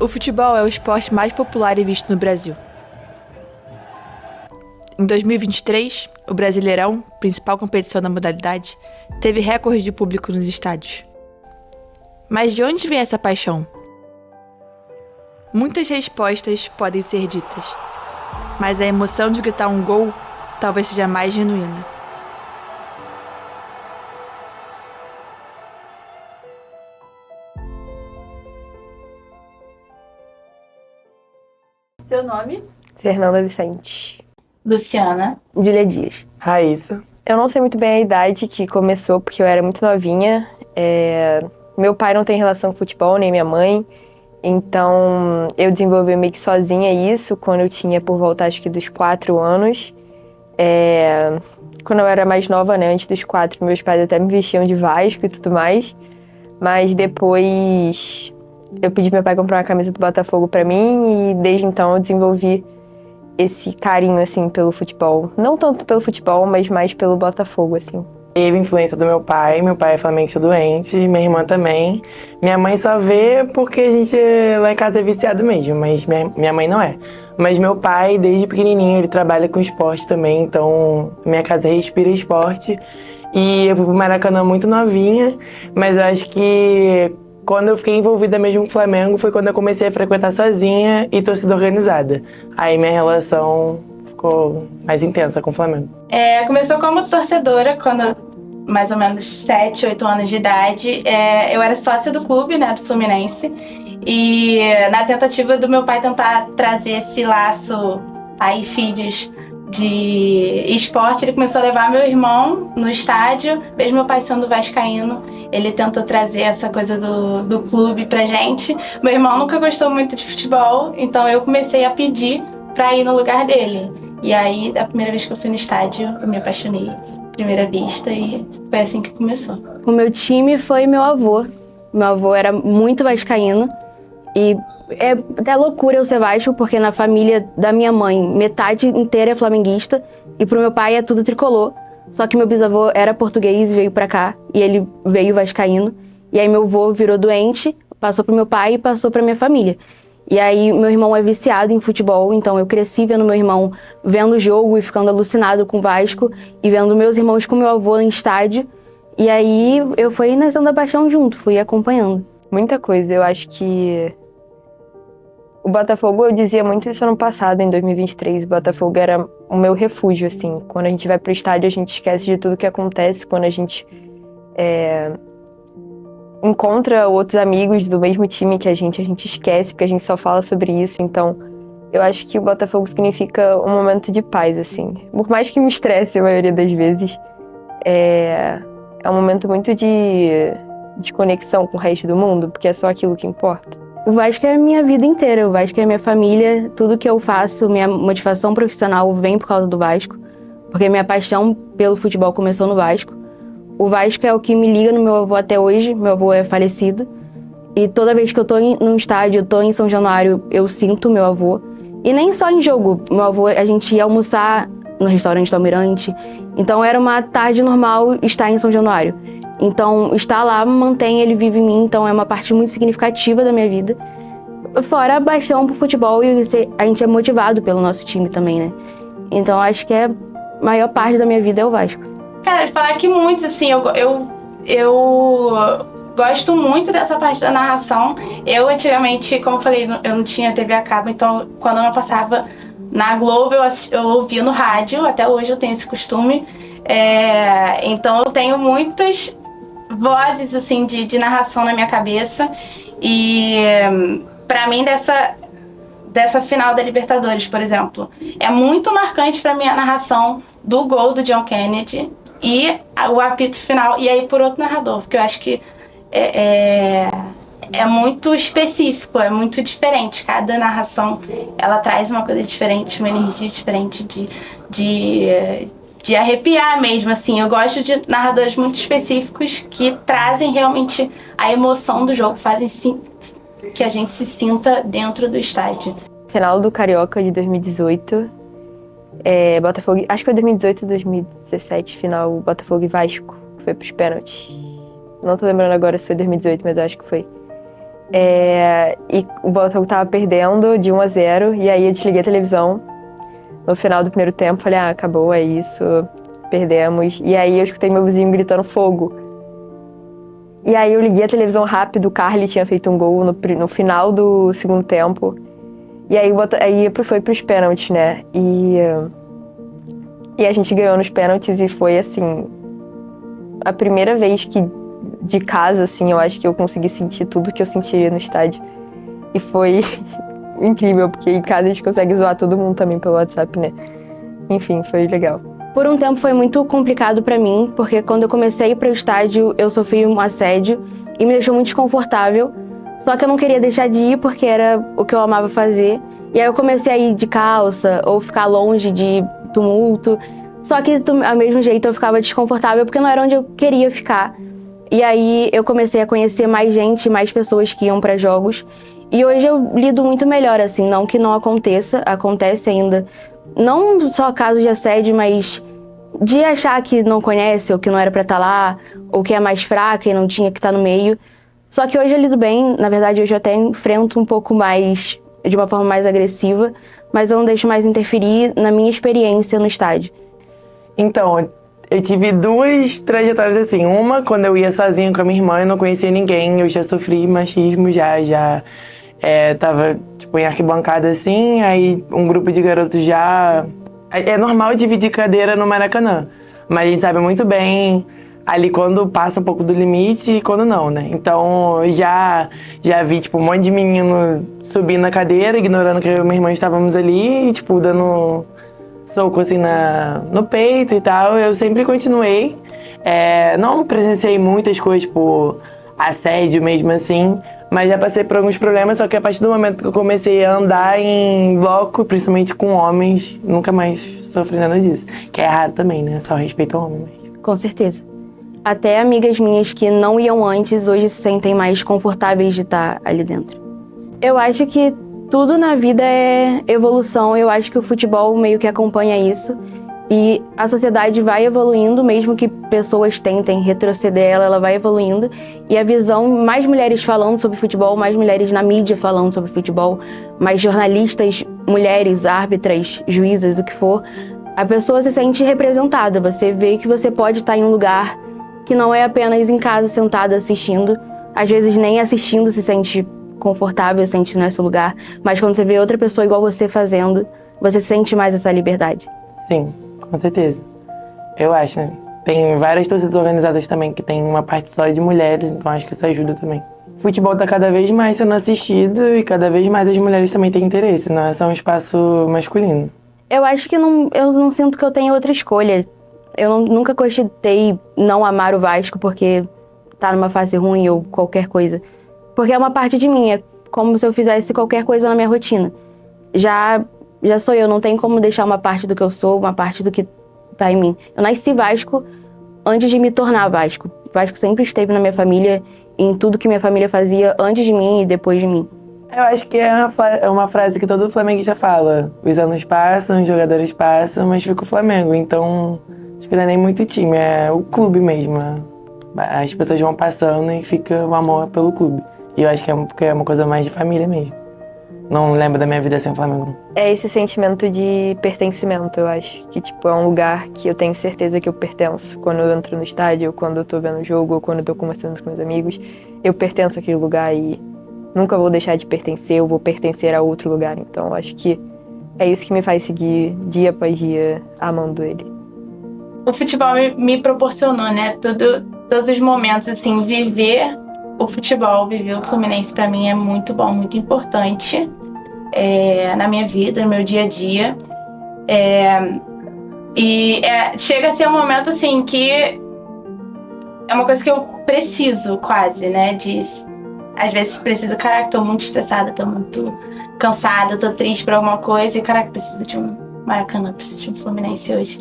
O futebol é o esporte mais popular e visto no Brasil. Em 2023, o Brasileirão, principal competição da modalidade, teve recorde de público nos estádios. Mas de onde vem essa paixão? Muitas respostas podem ser ditas, mas a emoção de gritar um gol talvez seja mais genuína. Seu nome? Fernanda Vicente. Luciana. Júlia Dias. Raíssa. Eu não sei muito bem a idade que começou, porque eu era muito novinha. Meu pai não tem relação com futebol, nem minha mãe. Então, eu desenvolvi meio que sozinha isso quando eu tinha por volta, acho que dos 4 anos. Quando eu era mais nova, né, antes dos 4, meus pais até me vestiam de Vasco e tudo mais. Mas depois eu pedi meu pai comprar uma camisa do Botafogo pra mim e desde então eu desenvolvi esse carinho, assim, pelo futebol. Não tanto pelo futebol, mas mais pelo Botafogo, assim. Teve influência do meu pai é flamenguista doente, minha irmã também. Minha mãe só vê porque a gente lá em casa é viciado mesmo, mas minha mãe não é. Mas meu pai, desde pequenininho, ele trabalha com esporte também, então minha casa respira esporte. E eu fui pro Maracanã muito novinha, mas eu acho que quando eu fiquei envolvida mesmo com o Flamengo foi quando eu comecei a frequentar sozinha e torcida organizada. Aí minha relação ficou mais intensa com o Flamengo. Começou como torcedora quando mais ou menos 7, 8 anos de idade. Eu era sócia do clube, né, do Fluminense. E na tentativa do meu pai tentar trazer esse laço pai e filhos de esporte, ele começou a levar meu irmão no estádio. Mesmo meu pai sendo vascaíno, ele tentou trazer essa coisa do clube pra gente. Meu irmão nunca gostou muito de futebol, então eu comecei a pedir pra ir no lugar dele. E aí, a primeira vez que eu fui no estádio, eu me apaixonei à primeira vista e foi assim que começou. O meu time foi meu avô. Meu avô era muito vascaíno e é até loucura eu ser Vasco, porque na família da minha mãe, metade inteira é flamenguista e pro meu pai é tudo tricolor. Só que meu bisavô era português e veio pra cá e ele veio vascaíno. E aí meu avô virou doente, passou pro meu pai e passou pra minha família. E aí meu irmão é viciado em futebol, então eu cresci vendo meu irmão vendo o jogo e ficando alucinado com o Vasco e vendo meus irmãos com meu avô em estádio. E aí eu fui nascendo a paixão junto, fui acompanhando. Muita coisa, eu acho que o Botafogo, eu dizia muito isso ano passado, em 2023, o Botafogo era o meu refúgio, assim. Quando a gente vai pro estádio, a gente esquece de tudo que acontece, quando a gente encontra outros amigos do mesmo time que a gente esquece, porque a gente só fala sobre isso. Então, eu acho que o Botafogo significa um momento de paz, assim. Por mais que me estresse a maioria das vezes, é um momento muito de conexão com o resto do mundo, porque é só aquilo que importa. O Vasco é a minha vida inteira, o Vasco é a minha família, tudo que eu faço, minha motivação profissional vem por causa do Vasco, porque minha paixão pelo futebol começou no Vasco. O Vasco é o que me liga no meu avô até hoje, meu avô é falecido, e toda vez que eu tô num estádio, eu tô em São Januário, eu sinto meu avô. E nem só em jogo, meu avô, a gente ia almoçar no restaurante do Almirante, então era uma tarde normal estar em São Januário. Então, estar lá mantém ele vivo em mim, então é uma parte muito significativa da minha vida. Fora a paixão pro futebol e a gente é motivado pelo nosso time também, né? Então, acho que a maior parte da minha vida é o Vasco. Cara, de falar que muitos, assim, eu gosto muito dessa parte da narração. Eu, antigamente, como eu falei, eu não tinha TV a cabo, então, quando eu não passava na Globo, eu ouvia no rádio, até hoje eu tenho esse costume. Então, eu tenho muitas vozes, assim, de narração na minha cabeça. E, pra mim, dessa final da Libertadores, por exemplo, é muito marcante pra mim a narração do gol do John Kennedy e o apito final, e aí por outro narrador, porque eu acho que é muito específico, é muito diferente. Cada narração, ela traz uma coisa diferente, uma energia diferente de arrepiar mesmo, assim. Eu gosto de narradores muito específicos que trazem realmente a emoção do jogo, fazem que a gente se sinta dentro do estádio. Final do Carioca de 2018, Botafogo, acho que foi 2018 ou 2017, final Botafogo e Vasco, que foi pros pênaltis. Não tô lembrando agora se foi 2018, mas eu acho que foi. E o Botafogo tava perdendo de 1-0, e aí eu desliguei a televisão no final do primeiro tempo, falei, acabou, é isso, perdemos. E aí eu escutei meu vizinho gritando fogo. E aí eu liguei a televisão rápido, o Carly tinha feito um gol no final do segundo tempo. E aí foi pros pênaltis, né? E a gente ganhou nos pênaltis e foi, assim, a primeira vez que de casa, assim, eu acho que eu consegui sentir tudo que eu sentiria no estádio. E foi incrível, porque em casa a gente consegue zoar todo mundo também pelo WhatsApp, né? Enfim, foi legal. Por um tempo foi muito complicado pra mim, porque quando eu comecei a ir pro estádio, eu sofri um assédio e me deixou muito desconfortável. Só que eu não queria deixar de ir porque era o que eu amava fazer. E aí eu comecei a ir de calça ou ficar longe de tumulto. Só que ao mesmo jeito eu ficava desconfortável porque não era onde eu queria ficar. E aí eu comecei a conhecer mais gente, mais pessoas que iam pra jogos. E hoje eu lido muito melhor, assim, não que não aconteça, acontece ainda. Não só casos de assédio, mas de achar que não conhece, ou que não era pra estar lá, ou que é mais fraca e não tinha que estar no meio. Só que hoje eu lido bem, na verdade hoje eu até enfrento um pouco mais, de uma forma mais agressiva, mas eu não deixo mais interferir na minha experiência no estádio. Então, eu tive 2 trajetórias assim. Uma, quando eu ia sozinha com a minha irmã, eu não conhecia ninguém, eu já sofri machismo, já tava, tipo, em arquibancada assim, aí um grupo de garotos já... É normal dividir cadeira no Maracanã, mas a gente sabe muito bem ali quando passa um pouco do limite e quando não, né? Então, já vi, tipo, um monte de menino subindo na cadeira, ignorando que eu e minha irmã estávamos ali, e, tipo, dando soco, assim, no peito e tal. Eu sempre continuei. Não presenciei muitas coisas, tipo, assédio mesmo, assim, mas já passei por alguns problemas, só que a partir do momento que eu comecei a andar em bloco, principalmente com homens, nunca mais sofri nada disso. Que é raro também, né? Só respeito ao homem mesmo. Com certeza. Até amigas minhas que não iam antes, hoje se sentem mais confortáveis de estar ali dentro. Eu acho que tudo na vida é evolução, eu acho que o futebol meio que acompanha isso. E a sociedade vai evoluindo, mesmo que pessoas tentem retroceder ela vai evoluindo. E a visão, mais mulheres falando sobre futebol, mais mulheres na mídia falando sobre futebol, mais jornalistas, mulheres, árbitras, juízas, o que for, a pessoa se sente representada. Você vê que você pode estar em um lugar que não é apenas em casa, sentada assistindo. Às vezes nem assistindo se sente confortável, se sente nesse lugar. Mas quando você vê outra pessoa igual você fazendo, você sente mais essa liberdade. Sim. Com certeza. Eu acho, né? Tem várias torcidas organizadas também que tem uma parte só de mulheres, então acho que isso ajuda também. O futebol tá cada vez mais sendo assistido e cada vez mais as mulheres também têm interesse, não é só um espaço masculino. Eu acho que eu não sinto que eu tenho outra escolha. Eu nunca cogitei não amar o Vasco porque tá numa fase ruim ou qualquer coisa. Porque é uma parte de mim, é como se eu fizesse qualquer coisa na minha rotina. Já sou eu, não tem como deixar uma parte do que eu sou, uma parte do que tá em mim. Eu nasci Vasco antes de me tornar Vasco. Vasco sempre esteve na minha família, em tudo que minha família fazia antes de mim e depois de mim. Eu acho que é uma frase que todo flamenguista fala. Os anos passam, os jogadores passam, mas fica o Flamengo. Então, acho que não é nem muito time, é o clube mesmo. As pessoas vão passando e fica o amor pelo clube. E eu acho que é uma coisa mais de família mesmo. Não lembro da minha vida sem o Flamengo. É esse sentimento de pertencimento, eu acho. Que, tipo, é um lugar que eu tenho certeza que eu pertenço. Quando eu entro no estádio, ou quando eu tô vendo o jogo, ou quando eu tô conversando com meus amigos, eu pertenço àquele lugar e nunca vou deixar de pertencer, eu vou pertencer a outro lugar. Então, acho que é isso que me faz seguir dia após dia amando ele. O futebol me proporcionou, né? Todos os momentos, assim, viver o futebol, viver o Fluminense pra mim é muito bom, muito importante na minha vida, no meu dia a dia. Chega a ser um momento assim que é uma coisa que eu preciso quase, né? Às vezes preciso, caraca, tô muito estressada, tô muito cansada, tô triste por alguma coisa e caraca, preciso de um Maracanã, preciso de um Fluminense hoje.